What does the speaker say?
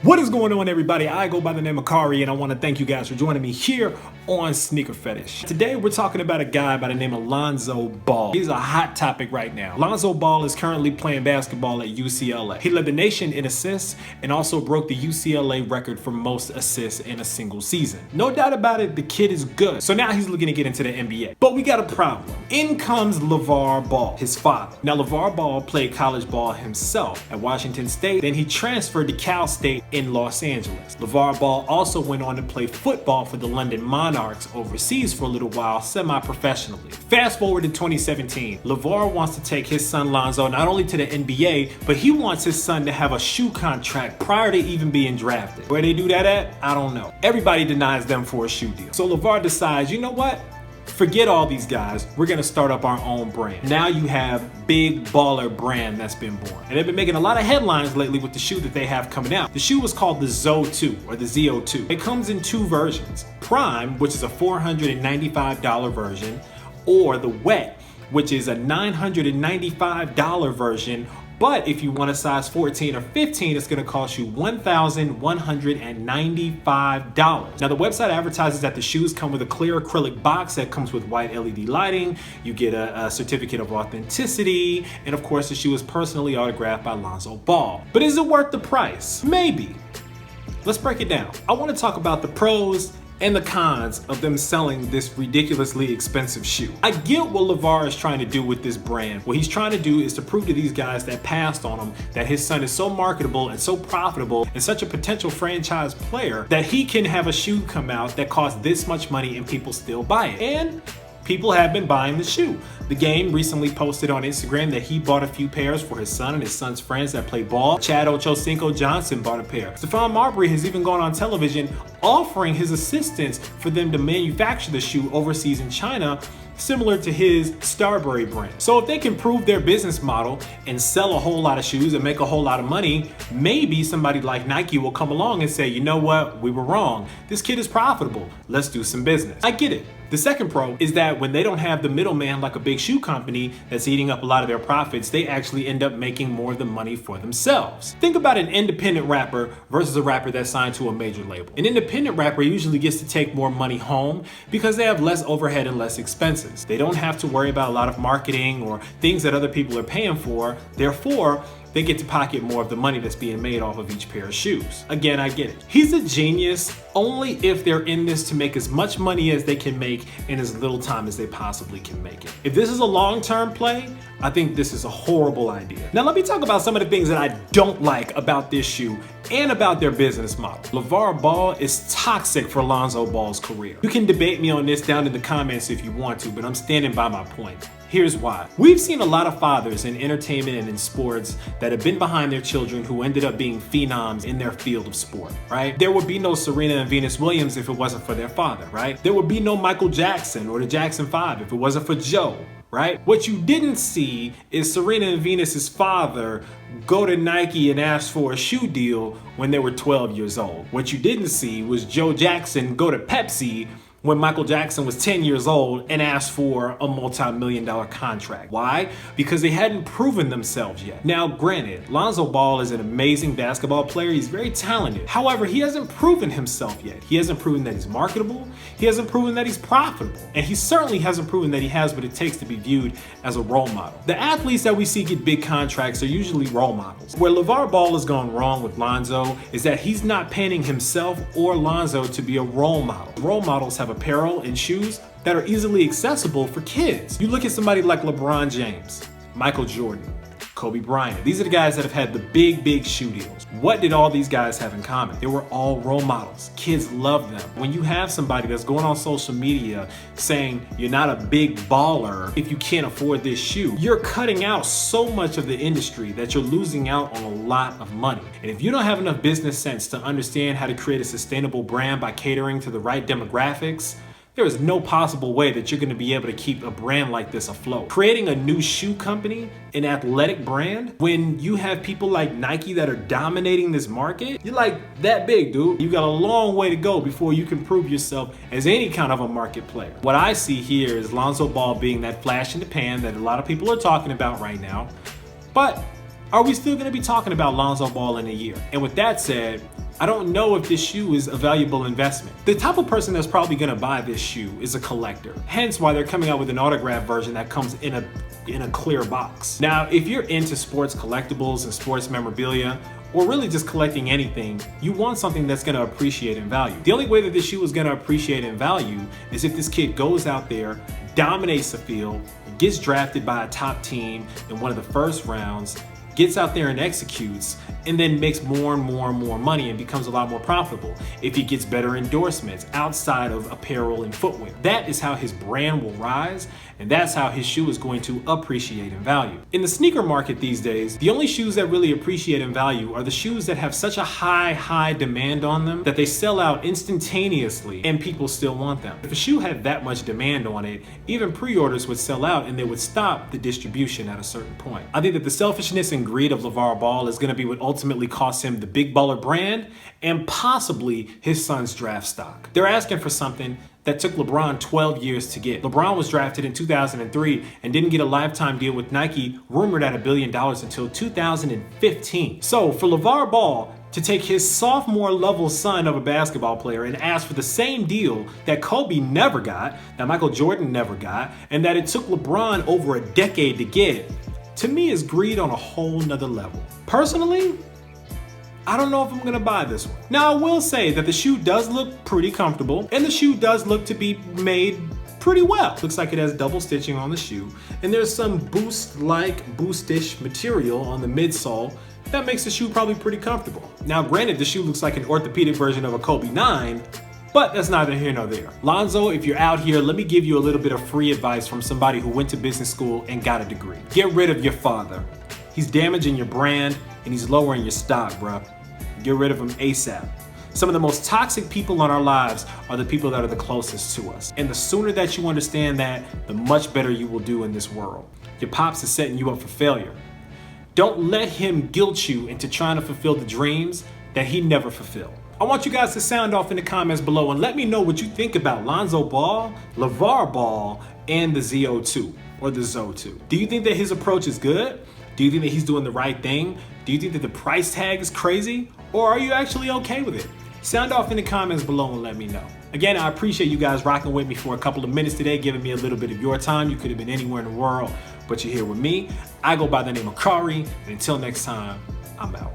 What is going on, everybody? I go by the name of Kari, and I want to thank you guys for joining me here on Sneaker Fetish. Today, we're talking about a guy by the name of Lonzo Ball. He's a hot topic right now. Lonzo Ball is currently playing basketball at UCLA. He led the nation in assists and also broke the UCLA record for most assists in a single season. No doubt about it, the kid is good. So now he's looking to get into the NBA. But we got a problem. In comes Lavar Ball, his father. Now, Lavar Ball played college ball himself at Washington State. Then he transferred to Cal State in Los Angeles. Lavar Ball also went on to play football for the London Monarchs overseas for a little while, semi-professionally. Fast forward to 2017, Lavar wants to take his son Lonzo not only to the NBA, but he wants his son to have a shoe contract prior to even being drafted. Where they do that at, I don't know. Everybody denies them for a shoe deal. So Lavar decides, you know what? Forget all these guys, we're gonna start up our own brand. Now you have big baller brand that's been born. And they've been making a lot of headlines lately with the shoe that they have coming out. The shoe was called the ZO2 or the ZO2. It comes in two versions. Prime, which is a $495 version, or the Wet, which is a $995 version. But if you want a size 14 or 15, it's gonna cost you $1,195. Now the website advertises that the shoes come with a clear acrylic box that comes with white LED lighting. You get a certificate of authenticity. And of course the shoe is personally autographed by Lonzo Ball. But is it worth the price? Maybe. Let's break it down. I wanna talk about the pros and the cons of them selling this ridiculously expensive shoe. I get what Lavar is trying to do with this brand. What he's trying to do is to prove to these guys that passed on him that his son is so marketable and so profitable and such a potential franchise player that he can have a shoe come out that costs this much money and people still buy it. And people have been buying the shoe. The Game recently posted on Instagram that he bought a few pairs for his son and his son's friends that play ball. Chad Ochocinco Johnson bought a pair. Stephon Marbury has even gone on television offering his assistance for them to manufacture the shoe overseas in China, similar to his Starbury brand. So if they can prove their business model and sell a whole lot of shoes and make a whole lot of money, maybe somebody like Nike will come along and say, you know what, we were wrong. This kid is profitable. Let's do some business. I get it. The second pro is that when they don't have the middleman like a big shoe company that's eating up a lot of their profits, they actually end up making more of the money for themselves. Think about an independent rapper versus a rapper that's signed to a major label. An independent rapper usually gets to take more money home because they have less overhead and less expenses. They don't have to worry about a lot of marketing or things that other people are paying for. Therefore, they get to pocket more of the money that's being made off of each pair of shoes. Again, I get it. He's a genius only if they're in this to make as much money as they can make in as little time as they possibly can make it. If this is a long-term play, I think this is a horrible idea. Now let me talk about some of the things that I don't like about this shoe and about their business model. Lavar Ball is toxic for Lonzo Ball's career. You can debate me on this down in the comments if you want to, but I'm standing by my point. Here's why. We've seen a lot of fathers in entertainment and in sports that have been behind their children who ended up being phenoms in their field of sport, right? There would be no Serena and Venus Williams if it wasn't for their father, right? There would be no Michael Jackson or the Jackson 5 if it wasn't for Joe, right? What you didn't see is Serena and Venus's father go to Nike and ask for a shoe deal when they were 12 years old. What you didn't see was Joe Jackson go to Pepsi when Michael Jackson was 10 years old and asked for a multi-million-dollar contract. Why? Because they hadn't proven themselves yet. Now, granted, Lonzo Ball is an amazing basketball player. He's very talented. However, he hasn't proven himself yet. He hasn't proven that he's marketable. He hasn't proven that he's profitable. And he certainly hasn't proven that he has what it takes to be viewed as a role model. The athletes that we see get big contracts are usually role models. Where Lavar Ball has gone wrong with Lonzo is that he's not painting himself or Lonzo to be a role model. Role models have apparel and shoes that are easily accessible for kids. You look at somebody like LeBron James, Michael Jordan, Kobe Bryant. These are the guys that have had the big shoe deals. What did all these guys have in common? They were all role models. Kids love them. When you have somebody that's going on social media saying you're not a big baller if you can't afford this shoe, you're cutting out so much of the industry that you're losing out on a lot of money. And if you don't have enough business sense to understand how to create a sustainable brand by catering to the right demographics, there is no possible way that you're going to be able to keep a brand like this afloat. Creating a new shoe company, an athletic brand, when you have people like Nike that are dominating this market, you're like that big, dude. You got a long way to go before you can prove yourself as any kind of a market player. What I see here is Lonzo Ball being that flash in the pan that a lot of people are talking about right now. But are we still going to be talking about Lonzo Ball in a year? And with that said, I don't know if this shoe is a valuable investment. The type of person that's probably gonna buy this shoe is a collector. Hence why they're coming out with an autographed version that comes in a clear box. Now, if you're into sports collectibles and sports memorabilia, or really just collecting anything, you want something that's gonna appreciate in value. The only way that this shoe is gonna appreciate in value is if this kid goes out there, dominates the field, gets drafted by a top team in one of the first rounds, gets out there and executes, and then makes more and more and more money and becomes a lot more profitable. If he gets better endorsements outside of apparel and footwear, that is how his brand will rise, and that's how his shoe is going to appreciate in value. In the sneaker market these days, the only shoes that really appreciate in value are the shoes that have such a high demand on them that they sell out instantaneously and people still want them. If a shoe had that much demand on it, even pre-orders would sell out and they would stop the distribution at a certain point. I think that the selfishness and greed of Lavar Ball is going to be what ultimately costs him the big baller brand and possibly his son's draft stock. They're asking for something that took LeBron 12 years to get. LeBron was drafted in 2003 and didn't get a lifetime deal with Nike, rumored at $1 billion until 2015. So for LeVar Ball to take his sophomore level son of a basketball player and ask for the same deal that Kobe never got, that Michael Jordan never got, and that it took LeBron over a decade to get, to me is greed on a whole nother level. Personally, I don't know if I'm gonna buy this one. Now I will say that the shoe does look pretty comfortable and the shoe does look to be made pretty well. Looks like it has double stitching on the shoe and there's some boostish material on the midsole that makes the shoe probably pretty comfortable. Now granted, the shoe looks like an orthopedic version of a Kobe 9, but that's neither here nor there. Lonzo, if you're out here, let me give you a little bit of free advice from somebody who went to business school and got a degree. Get rid of your father. He's damaging your brand and he's lowering your stock, bruh. Get rid of him ASAP. Some of the most toxic people in our lives are the people that are the closest to us. And the sooner that you understand that, the much better you will do in this world. Your pops is setting you up for failure. Don't let him guilt you into trying to fulfill the dreams that he never fulfilled. I want you guys to sound off in the comments below and let me know what you think about Lonzo Ball, LeVar Ball, and the ZO2 or the ZO2. Do you think that his approach is good? Do you think that he's doing the right thing? Do you think that the price tag is crazy? Or are you actually okay with it? Sound off in the comments below and let me know. Again, I appreciate you guys rocking with me for a couple of minutes today, giving me a little bit of your time. You could have been anywhere in the world, but you're here with me. I go by the name of Kari, and until next time, I'm out.